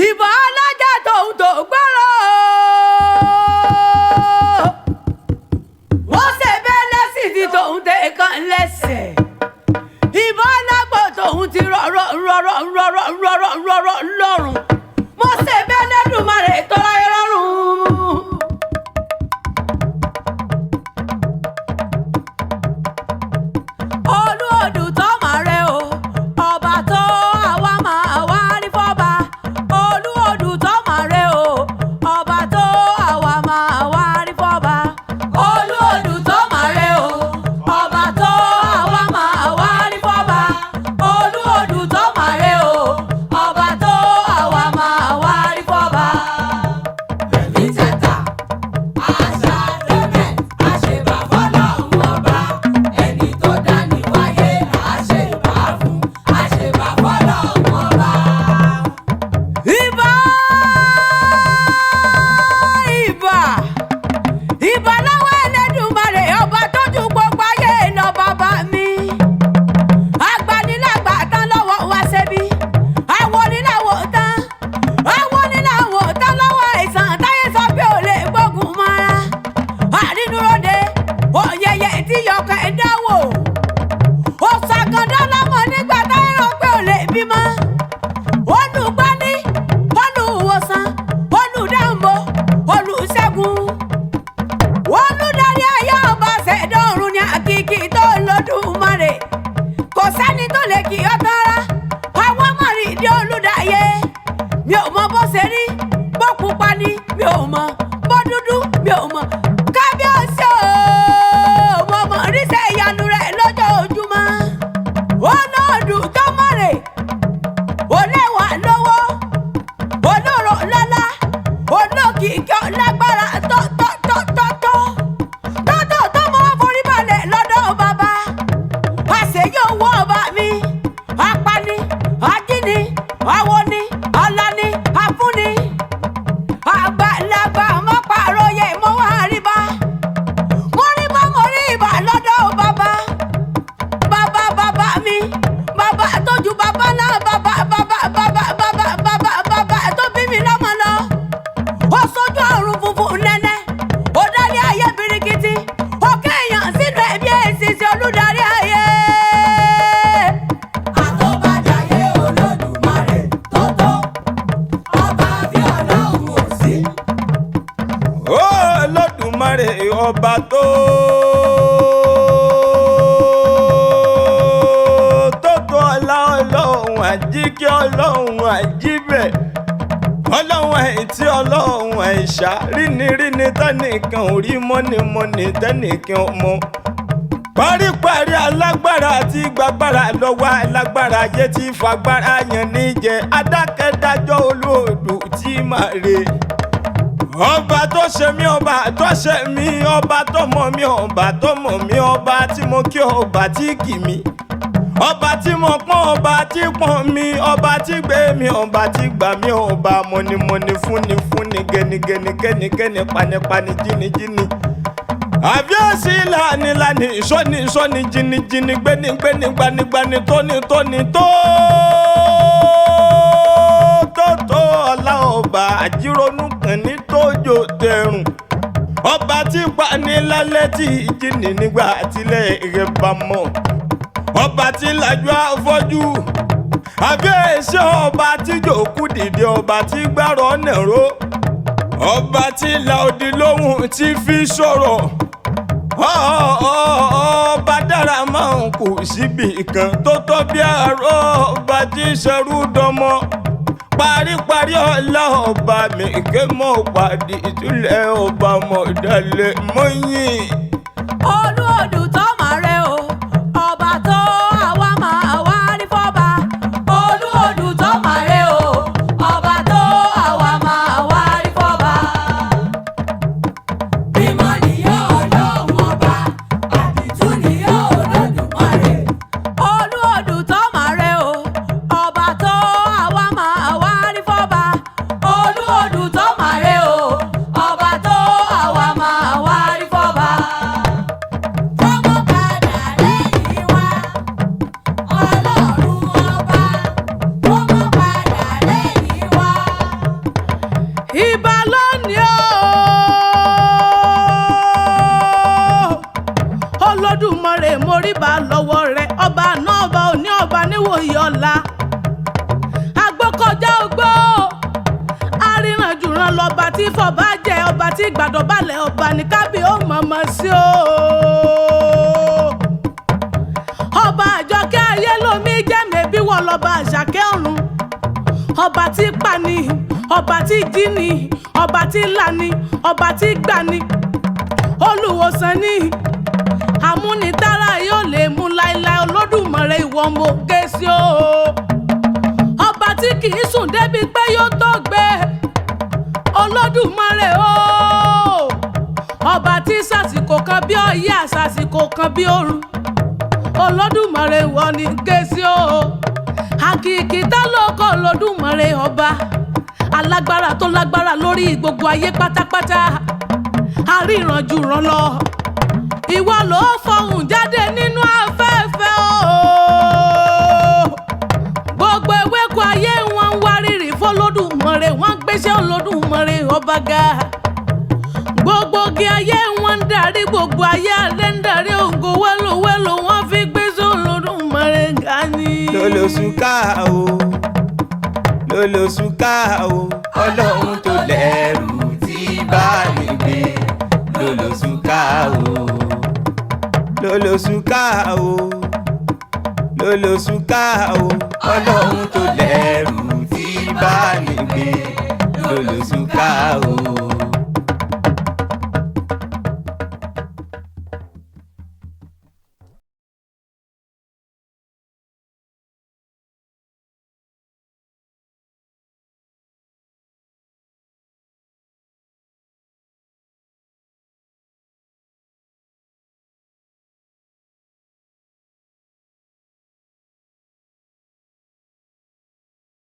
ìbọn alájà tòun tó gbọ́rọ̀ wọ́n ṣe bẹ́ẹ̀ lẹ́sìn tí tòun tẹ̀ kàn lẹ́sẹ̀ ìbọn alágbò tòun ti rọ̀rọ̀ lọ́rùn mo ṣe bẹ́ẹ̀ lẹ́dùnmarè tó láyé lọ́rùn. Olúodù tó máa rẹ o ọba tó àwa máa wá rí fọ́ba. Olúodù tó máa rẹ o ọba tó àwa máa wá rí fọ́ba. Olúodù tó máa rẹ o ọba tó àwa máa wá rí fọ́ba. Olúodù tó máa rẹ o ọba tó àwa máa wá rí fọ́ba. Èmi tẹ̀ta àṣà tẹ̀mẹ̀ àṣebà fọ́lọ́run ọba ẹni tó dání wáyé àṣebà fún àṣebà fọ́lọ́run ọba. Ìbà ìbà lọ́wọ́ Ẹlẹ́dùmarè ọba tó ju gbogbo ayé lọ bàbá mi. Agbanilàgbà tán lọ́wọ́ wá ṣebí. Awoniláwò tán lọ́wọ́ àìsàn táyé sọ pé ò lè gbógun mọ́ra. Àrínúróde òyẹyẹ tí yọkọ̀ ẹ̀ dáwò. Ó ṣàkàndá lọ́mọ nígbà táyé rò pé ò lè bímọ. Olùgbani olùwòsàn olùdáǹbò olùṣẹ́gun. Olùdarí ayé ọba ṣẹ̀dọ̀run ni àkìkì tó lódùmarè. Kò sẹ́ni tó lè kí ọ tọ́ra. Àwọn mọ̀rìndí olùdáyé. Mi ò mọ bó ṣe rí. Bó pupa ni mi ò mọ̀. Bó dúdú mi ò mọ̀. Kábíyèsí o, mo mọ̀ ríṣẹ́ ìyanu rẹ̀ lójoojúmọ́. Olóòdù tó mọ̀rè. Olẹ́wà lówó. Olóró lọ́lá. Olókìkí ọlágbára tó mọ́ forí balẹ̀ lọ́dọ̀ bàbá. Àṣeyọ owó ọba mi. Apani, ajíni, awoni, alani, afúni. Àgbàlagbà mọ́ pàrọyè mo wá rí bá. Mo rí ibà lọ́dọ̀ bàbá. Bàbá mi. Bàbá tó ju bàbá náà bàbá tó bí mi lọ́mọ lọ. Ó sójú ọ̀run funfun nẹ́nẹ́. Ó dálé ayé birikiti. Ó kéèyàn sínú ẹ̀bí èsìsì olùdarí ayé. Àtọ́bàjáyé Olódùmarè tó tó. Ọba bí Ọlọ́run ò sí. Olódùmarè ọba tó ọlá ọlọ́run àjíkẹ́ ọlọ́run àjíbẹ̀ ọlọ́run àìtí ọlọ́run àìṣá ríniríni tẹ́nìkan ò rí mọ́nìmọ́nì tẹ́nìkan ọmọ paríparí alágbára àti gbàgbára lọ́wọ́ alágbára ayé tí fagbára yàn níjẹ adákẹ́dájọ́ Olúodù tí màá re ọba tó ṣe mí ọba tó ṣe mí ọba tó mọ̀ mí ọba tó mọ̀ mí ọba tí mo kí ọba tí kì mí ọba tí mo pọ́n ọba tí pọ́n mi ọba tí gbé mi ọba tí gbà mí ọba mọ̀nìmọ̀nì fúnni gẹnigẹni kẹ́nikẹ́ni panipani jínijíni àbíọ́sí lánìlánì ìsọ́ni jínijíni gbénigbéni gbanigbani tónítóní tó ọlá ọba àjírònú kan ní tójó tẹrùn ọba tí pani lálẹ́ tí ìjíni nígbà tílẹ̀ rẹ̀ bá mọ̀ ọba tí lajú afọ́jú àbíyèsí ọba tí jòkú dìde ọba tí gbárọ̀ nẹ̀rọ ọba tí la odi lóhùn tí fi sọ̀rọ̀ ọba dára máa ń kù síbi kan tó tọ́ bí àárọ̀ ọba tí ṣẹrú dọmọ paríparí ọlá ọba mi ké mọ́ pàdé ìtúlẹ̀ ọba mọ̀dálẹ̀ mọ́yìn. Olúodù tó máa rẹ o ọba tó àwa máa wá rí fọ́ba. Olúodù tó máa rẹ o ọba tó àwa máa wá rí fọ́ba. Mímọ́ ni yóò Ọlọ́run ọba, àdìtú ni yóò Olódùmarè. Olúodù tó máa rẹ o ọba tó àwa máa wá rí fọ́ba. Olúodù tó máa rẹ o ọba tó àwa máa wá rí fọ́ba. foríbà lọ́wọ́ rẹ̀ ọba àná ọba òní ọba níwòyí ọ̀la agbókọjá ogbó arìnrànjùràn lọ́ba tí fọba jẹ ọba tí gbàdọ̀balẹ̀ ọba ní kábí ó mọ̀mọ́ sí o ọba àjọkẹ́ ayé lomi jẹ́mẹ̀bí wọ̀ lọ́ba àṣàkẹ́ ọ̀run ọba tí pani ọba tí jíni ọba tí lani ọba tí gbani olùwòsàn ni amúnitára yóò lè mú láéláé Olódùmarè ìwọ mo ké sí o ọba tí kì í sùn débi pé yóò tó gbé Olódùmarè o ọba tí sàsìkò kan bí ọyẹ́ àsàsìkò kan bí òru Olódùmarè ìwọ ni ké sí o àkìkì tá lóko Olódùmarè ọba alágbára tó lágbára lórí gbogbo ayé pátápátá àríranjùràn lọ ìwọ ló fọhùn jáde nínú afẹ́fẹ́ o gbogbo ewéko ayé wọn ń wárìrì f'Olódùmarè wọn ń gbéṣẹ́ Olódùmarè ọba ga gbogbo igi ayé wọn ń darí gbogbo ayé alẹ́ ń darí ògo wẹ́lòwẹ́lò wọn fi gbéṣẹ́ Olódùmarè ga ni. lólosùká o lólosùká o ọlọ́run tó lẹ́rù tí bá mi gbé lólosùká o lólosùká o lólosùká o ọlọ́run.